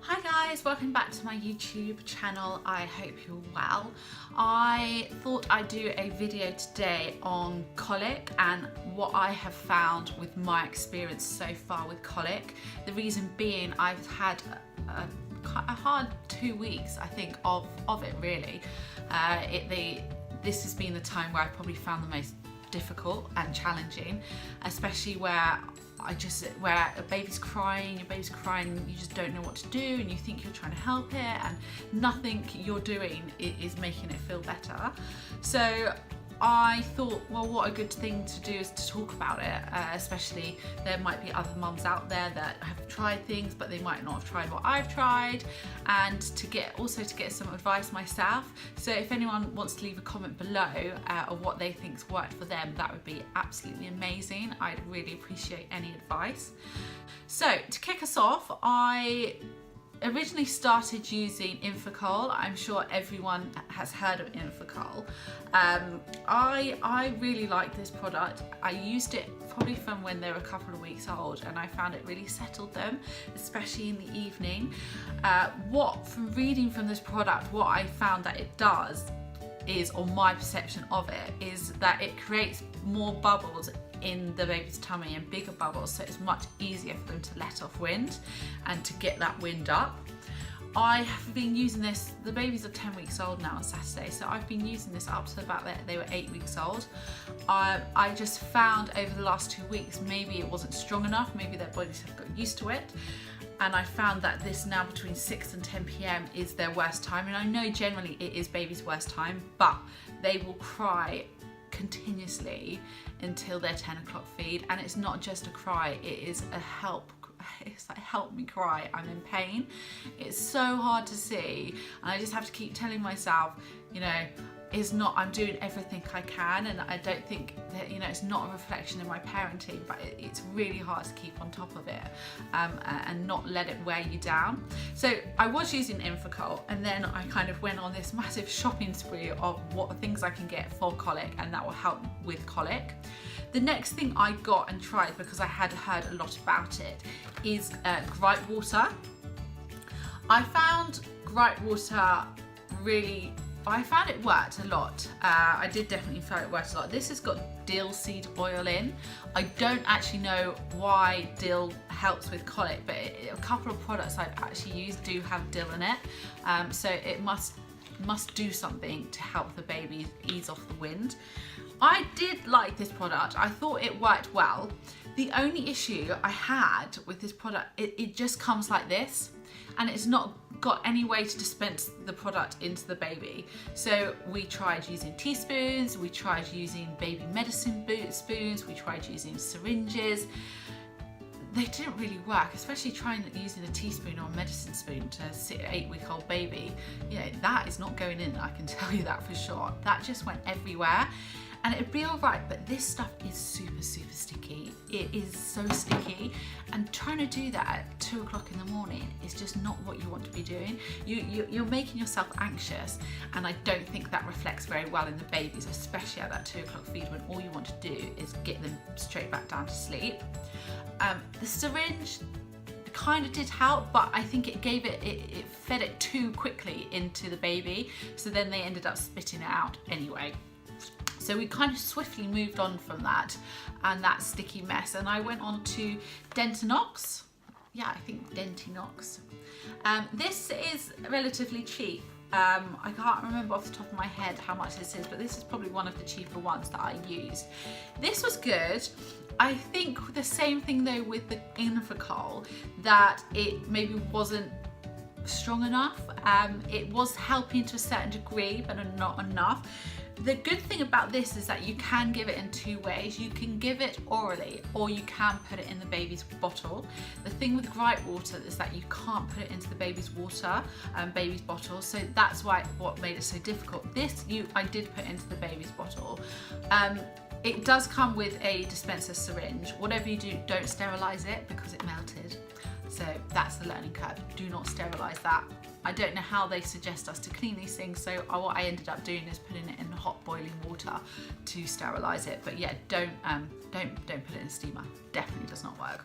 Hi guys, welcome back to my YouTube channel. I hope you're well. I thought I'd do a video today on colic and what I have found with my experience so far with colic. The reason being I've had a hard 2 weeks, I think, of it really. This has been the time where I've probably found the most difficult and challenging, especially where a baby's crying, you just don't know what to do and you think you're trying to help it and nothing you're doing is making it feel better. So I thought, well, what a good thing to do is to talk about it, especially there might be other mums out there that have tried things but they might not have tried what I've tried, and to get some advice myself. So if anyone wants to leave a comment below of what they think's worked for them, that would be absolutely amazing. I'd really appreciate any advice. So to kick us off, I originally started using Infocall. I'm sure everyone has heard of Infocall. I really like this product. I used it probably from when they were a couple of weeks old and I found it really settled them, especially in the evening. From reading from this product, what I found that it does is, or my perception of it, is that it creates more bubbles in the baby's tummy and bigger bubbles, so it's much easier for them to let off wind and to get that wind up. I have been using this, the babies are 10 weeks old now on Saturday, so I've been using this up to about they were 8 weeks old. I just found over the last 2 weeks maybe it wasn't strong enough, maybe their bodies have got used to it, and I found that this now between 6 and 10 p.m. is their worst time. And I know generally it is baby's worst time, but they will cry continuously until their 10 o'clock feed, and it's not just a cry, it is a help. It's like, help me cry, I'm in pain. It's so hard to see, and I just have to keep telling myself, you know, I'm doing everything I can, and I don't think that, you know, it's not a reflection of my parenting, but it's really hard to keep on top of it and not let it wear you down. So I was using Infocall, and then I kind of went on this massive shopping spree of what things I can get for colic and that will help with colic. The next thing I got and tried, because I had heard a lot about it, is gripe water. I found gripe water I found it worked a lot. I did definitely find it worked a lot. This has got dill seed oil in. I don't actually know why dill helps with colic, but a couple of products I've actually used do have dill in it. So it must do something to help the baby ease off the wind. I did like this product. I thought it worked well. The only issue I had with this product, it just comes like this, and it's not got any way to dispense the product into the baby. So we tried using teaspoons, we tried using baby medicine spoons, we tried using syringes. They didn't really work, especially using a teaspoon or a medicine spoon to sit an 8-week-old baby. You know, that is not going in, I can tell you that for sure. That just went everywhere. And it'd be all right, but this stuff is super, super sticky. It is so sticky, and trying to do that at 2 o'clock in the morning is just not what you want to be doing. You're making yourself anxious, and I don't think that reflects very well in the babies, especially at that 2 o'clock feed when all you want to do is get them straight back down to sleep. The syringe kind of did help, but I think it fed it too quickly into the baby, so then they ended up spitting it out anyway. So we kind of swiftly moved on from that and that sticky mess, and I went on to Dentinox. Yeah, I think Dentinox. This is relatively cheap. I can't remember off the top of my head how much this is, but this is probably one of the cheaper ones that I used. This was good. I think the same thing though with the Infocall, that it maybe wasn't strong enough. It was helping to a certain degree, but not enough. The good thing about this is that you can give it in 2 ways. You can give it orally, or you can put it in the baby's bottle. The thing with gripe water is that you can't put it into the baby's baby's bottle, so that's what made it so difficult. I did put into the baby's bottle. It does come with a dispenser syringe. Whatever you do, don't sterilize it because it melted. So that's the learning curve. Do not sterilize that. I don't know how they suggest us to clean these things, so what I ended up doing is putting it in hot boiling water to sterilize it. But yeah, don't put it in a steamer. Definitely does not work.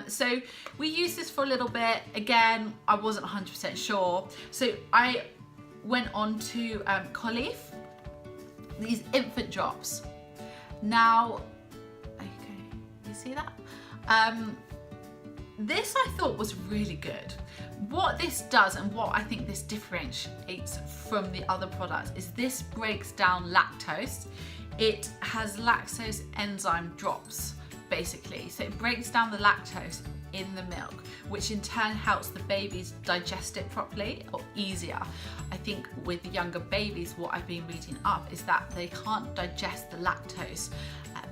So we used this for a little bit. Again, I wasn't 100% sure. So I went on to Colic, these infant drops. Now, okay, you see that? This I thought was really good. What this does and what I think this differentiates from the other products is this breaks down lactose. It has lactose enzyme drops, basically. So it breaks down the lactose in the milk, which in turn helps the babies digest it properly or easier. I think with younger babies, what I've been reading up is that they can't digest the lactose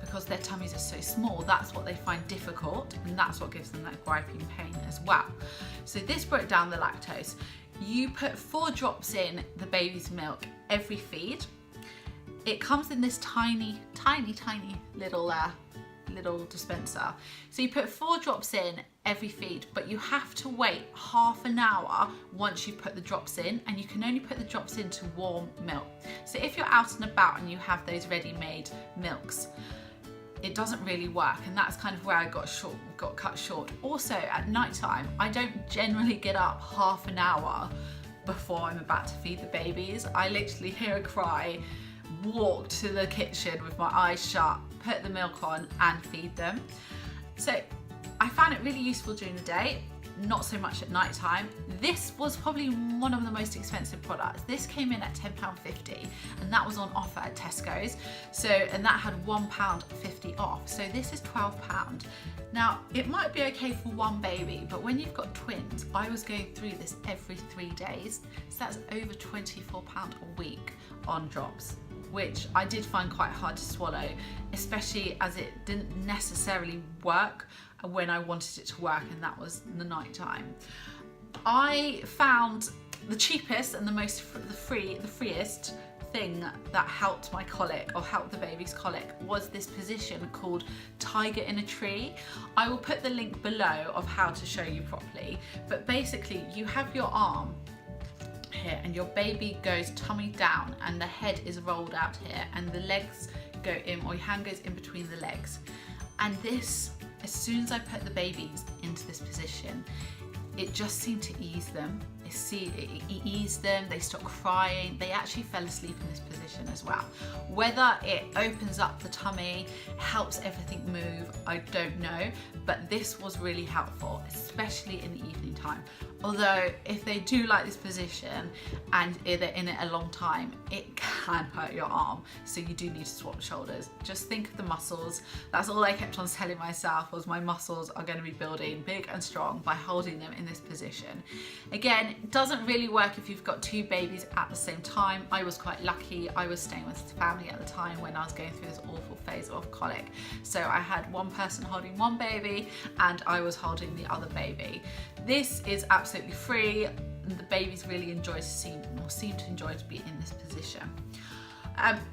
because their tummies are so small. That's what they find difficult, and that's what gives them that griping pain as well. So this broke down the lactose. You put 4 drops in the baby's milk every feed. It comes in this tiny little dispenser. So you put 4 drops in every feed, but you have to wait half an hour once you put the drops in, and you can only put the drops into warm milk. So if you're out and about and you have those ready-made milks, it doesn't really work, and that's kind of where I got cut short. Also at night time, I don't generally get up half an hour before I'm about to feed the babies. I literally hear a cry, walk to the kitchen with my eyes shut, put the milk on and feed them. So I found it really useful during the day, not so much at night time. This was probably one of the most expensive products. This came in at £10.50, and that was on offer at Tesco's. So, and that had £1.50 off. So this is £12. Now, it might be okay for one baby, but when you've got twins, I was going through this every 3 days. So that's over £24 a week on drops, which I did find quite hard to swallow, especially as it didn't necessarily work when I wanted it to work, and that was the night time. I found the cheapest and the freest thing that helped my colic, or helped the baby's colic, was this position called Tiger in a Tree. I will put the link below of how to show you properly, but basically you have your arm here and your baby goes tummy down and the head is rolled out here and the legs go in, or your hand goes in between the legs. And this, as soon as I put the babies into this position, it just seemed to ease them. It eased them, they stopped crying, they actually fell asleep in this position as well. Whether it opens up the tummy, helps everything move, I don't know, but this was really helpful, especially in the evening time. Although if they do like this position and they're in it a long time, it can hurt your arm, so you do need to swap shoulders. Just think of the muscles. That's all I kept on telling myself, was my muscles are going to be building big and strong by holding them in this position. Again, it doesn't really work if you've got 2 babies at the same time. I was quite lucky. I was staying with family at the time when I was going through this awful phase of colic. So I had one person holding one baby and I was holding the other baby. This is absolutely free. The babies really seem to enjoy to be in this position.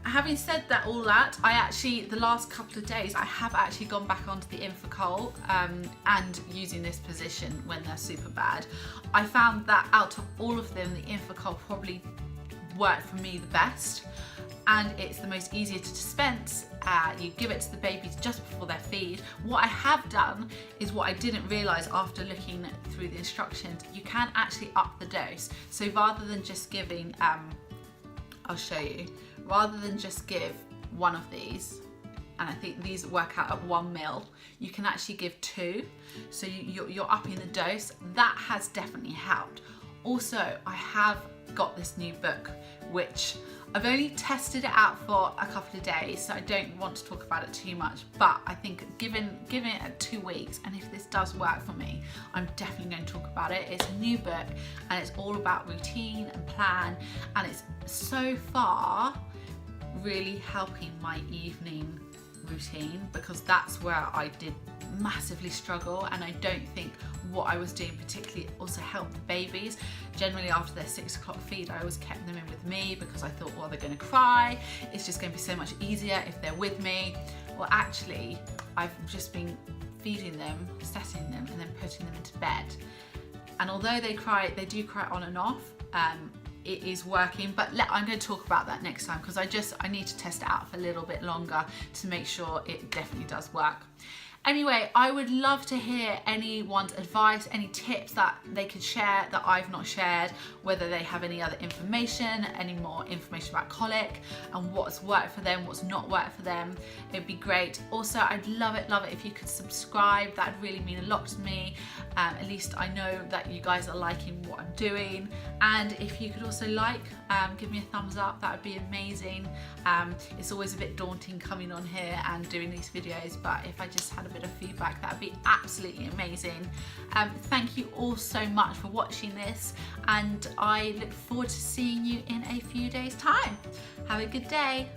Having said that, the last couple of days, I have actually gone back onto the Infocall and using this position when they're super bad. I found that out of all of them, the Infocall probably worked for me the best, and it's the most easier to dispense. You give it to the babies just before their feed. What I have done is what I didn't realise after looking through the instructions, you can actually up the dose. So rather than just giving, I'll show you, rather than just give one of these, and I think these work out at 1 ml, you can actually give 2. So you're upping the dose. That has definitely helped. Also, I have got this new book, which I've only tested it out for a couple of days, so I don't want to talk about it too much, but I think given it 2 weeks, and if this does work for me, I'm definitely going to talk about it. It's a new book and it's all about routine and plan, and it's so far really helping my evening routine, because that's where I did massively struggle, and I don't think what I was doing particularly also helped the babies. Generally after their 6 o'clock feed, I always kept them in with me because I thought, well, they're going to cry, it's just going to be so much easier if they're with me. Well, actually I've just been feeding them, setting them and then putting them into bed, and although they do cry on and off, it is working, but I'm going to talk about that next time, because I need to test it out for a little bit longer to make sure it definitely does work. Anyway, I would love to hear anyone's advice, any tips that they could share that I've not shared, whether they have any other information, any more information about Colic and what's worked for them, what's not worked for them. It'd be great. Also, I'd love it if you could subscribe. That'd really mean a lot to me. At least I know that you guys are liking what I'm doing. And if you could also give me a thumbs up, that would be amazing. It's always a bit daunting coming on here and doing these videos, but if I just had a bit of feedback, that would be absolutely amazing. Thank you all so much for watching this, and I look forward to seeing you in a few days' time. Have a good day.